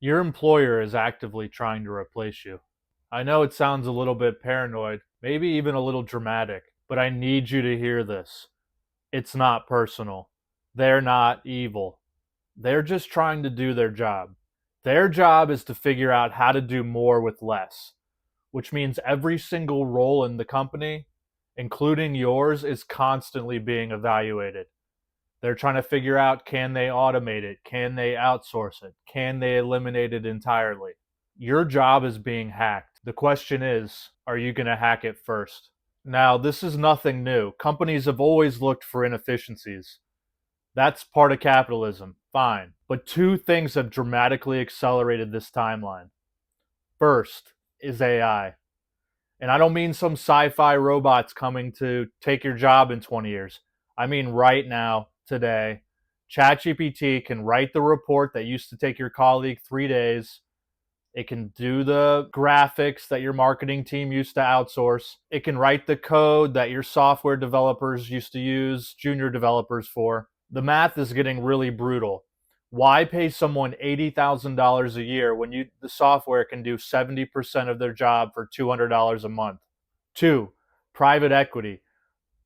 Your employer is actively trying to replace you. I know it sounds a little bit paranoid, maybe even a little dramatic, but I need you to hear this. It's not personal. They're not evil. They're just trying to do their job. Their job is to figure out how to do more with less, which means every single role in the company, including yours, is constantly being evaluated. They're trying to figure out, can they automate it? Can they outsource it? Can they eliminate it entirely? Your job is being hacked. The question is, are you going to hack it first? Now, this is nothing new. Companies have always looked for inefficiencies. That's part of capitalism, fine. But two things have dramatically accelerated this timeline. First is AI. And I don't mean some sci fi robots coming to take your job in 20 years. I mean right now, today. ChatGPT can write the report that used to take your colleague 3 days. It can do the graphics that your marketing team used to outsource. It can write the code that your software developers used to use junior developers for. The math is getting really brutal. Why pay someone $80,000 a year when the software can do 70% of their job for $200 a month? Two, private equity.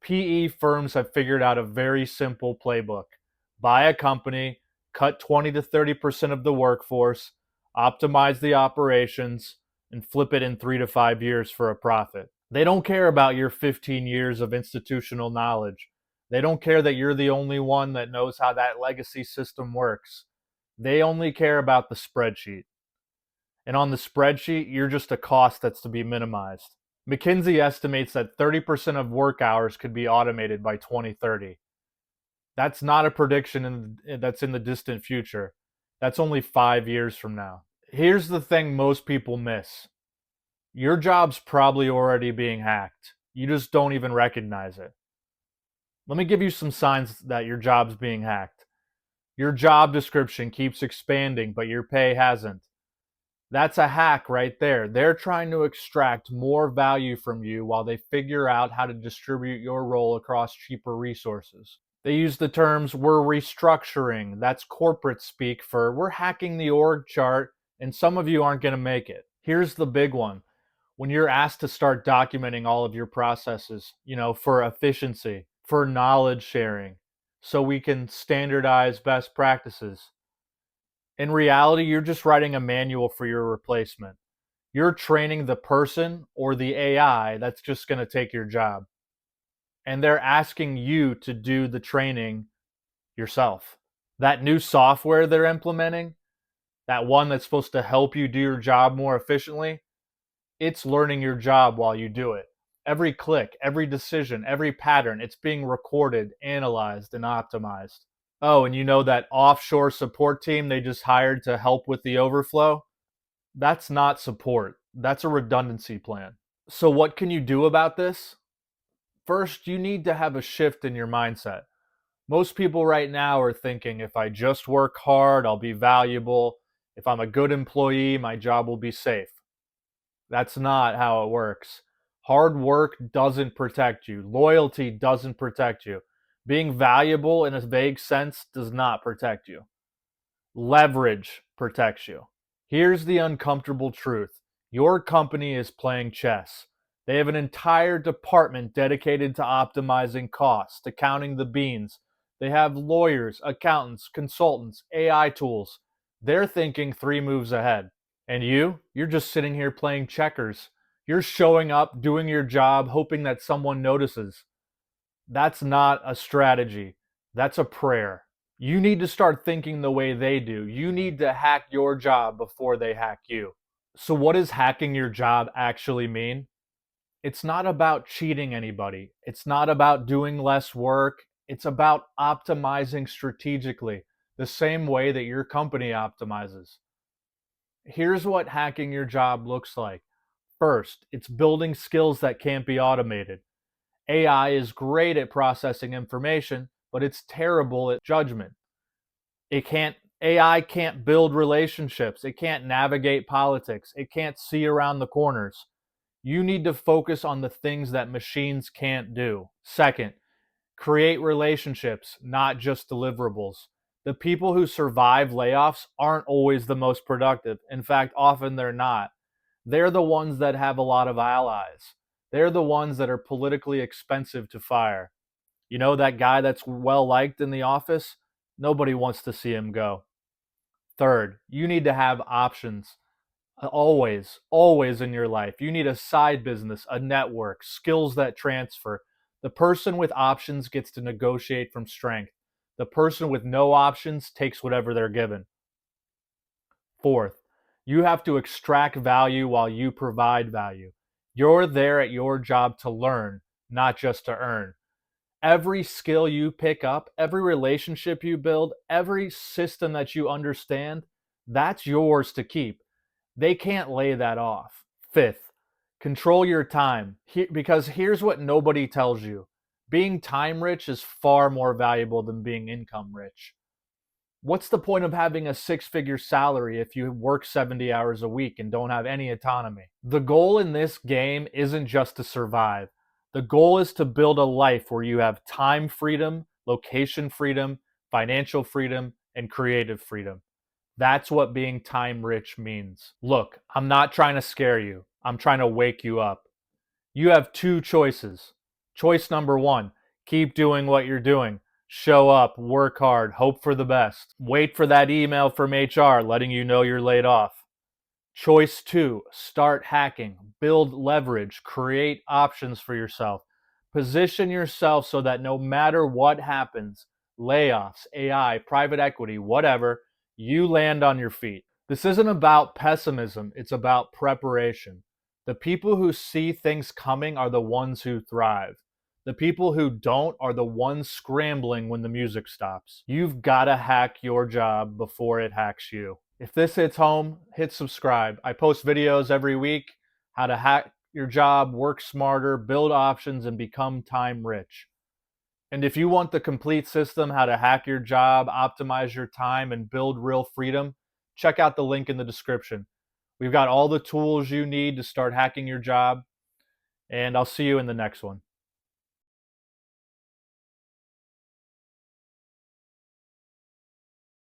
PE firms have figured out a very simple playbook. Buy a company, cut 20 to 30% of the workforce, optimize the operations, and flip it in 3 to 5 years for a profit. They don't care about your 15 years of institutional knowledge. They don't care that you're the only one that knows how that legacy system works. They only care about the spreadsheet. And on the spreadsheet, you're just a cost that's to be minimized. McKinsey estimates that 30% of work hours could be automated by 2030. That's not a prediction that's in the distant future. That's only 5 years from now. Here's the thing most people miss. Your job's probably already being hacked. You just don't even recognize it. Let me give you some signs that your job's being hacked. Your job description keeps expanding, but your pay hasn't. That's a hack right there. They're trying to extract more value from you while they figure out how to distribute your role across cheaper resources. They use the terms, we're restructuring. That's corporate speak for we're hacking the org chart and some of you aren't going to make it. Here's the big one. When you're asked to start documenting all of your processes, for efficiency, for knowledge sharing, so we can standardize best practices, in reality, you're just writing a manual for your replacement. You're training the person or the AI that's just going to take your job. And they're asking you to do the training yourself. That new software they're implementing, that one that's supposed to help you do your job more efficiently, it's learning your job while you do it. Every click, every decision, every pattern, it's being recorded, analyzed, and optimized. Oh, and you know that offshore support team they just hired to help with the overflow? That's not support. That's a redundancy plan. So, what can you do about this? First, you need to have a shift in your mindset. Most people right now are thinking if I just work hard, I'll be valuable. If I'm a good employee, my job will be safe. That's not how it works. Hard work doesn't protect you, loyalty doesn't protect you. Being valuable in a vague sense does not protect you. Leverage protects you. Here's the uncomfortable truth. Your company is playing chess. They have an entire department dedicated to optimizing costs, to counting the beans. They have lawyers, accountants, consultants, AI tools. They're thinking 3 moves ahead. And you're just sitting here playing checkers. You're showing up, doing your job, hoping that someone notices. That's not a strategy. That's a prayer. You need to start thinking the way they do. You need to hack your job before they hack you. So, what does hacking your job actually mean? It's not about cheating anybody, it's not about doing less work. It's about optimizing strategically, the same way that your company optimizes. Here's what hacking your job looks like. First, it's building skills that can't be automated. AI is great at processing information, but it's terrible at judgment. AI can't build relationships. It can't navigate politics. It can't see around the corners. You need to focus on the things that machines can't do. Second, create relationships, not just deliverables. The people who survive layoffs aren't always the most productive. In fact, often they're not. They're the ones that have a lot of allies. They're the ones that are politically expensive to fire. You know, that guy that's well liked in the office? Nobody wants to see him go. Third, you need to have options. Always, always in your life. You need a side business, a network, skills that transfer. The person with options gets to negotiate from strength. The person with no options takes whatever they're given. Fourth, you have to extract value while you provide value. You're there at your job to learn, not just to earn. Every skill you pick up, every relationship you build, every system that you understand, that's yours to keep. They can't lay that off. Fifth, control your time. Because here's what nobody tells you: being time rich is far more valuable than being income rich. What's the point of having a six-figure salary if you work 70 hours a week and don't have any autonomy? The goal in this game isn't just to survive. The goal is to build a life where you have time freedom, location freedom, financial freedom, and creative freedom. That's what being time rich means. Look, I'm not trying to scare you. I'm trying to wake you up. You have two choices. Choice number one: keep doing what you're doing. Show up, work hard, hope for the best. Wait for that email from HR letting you know you're laid off. Choice two: start hacking, build leverage, create options for yourself. Position yourself so that no matter what happens, layoffs, AI, private equity, whatever, you land on your feet. This isn't about pessimism, it's about preparation. The people who see things coming are the ones who thrive. The people who don't are the ones scrambling when the music stops. You've got to hack your job before it hacks you. If this hits home, hit subscribe. I post videos every week: how to hack your job, work smarter, build options, and become time rich. And if you want the complete system, how to hack your job, optimize your time, and build real freedom, check out the link in the description. We've got all the tools you need to start hacking your job, and I'll see you in the next one.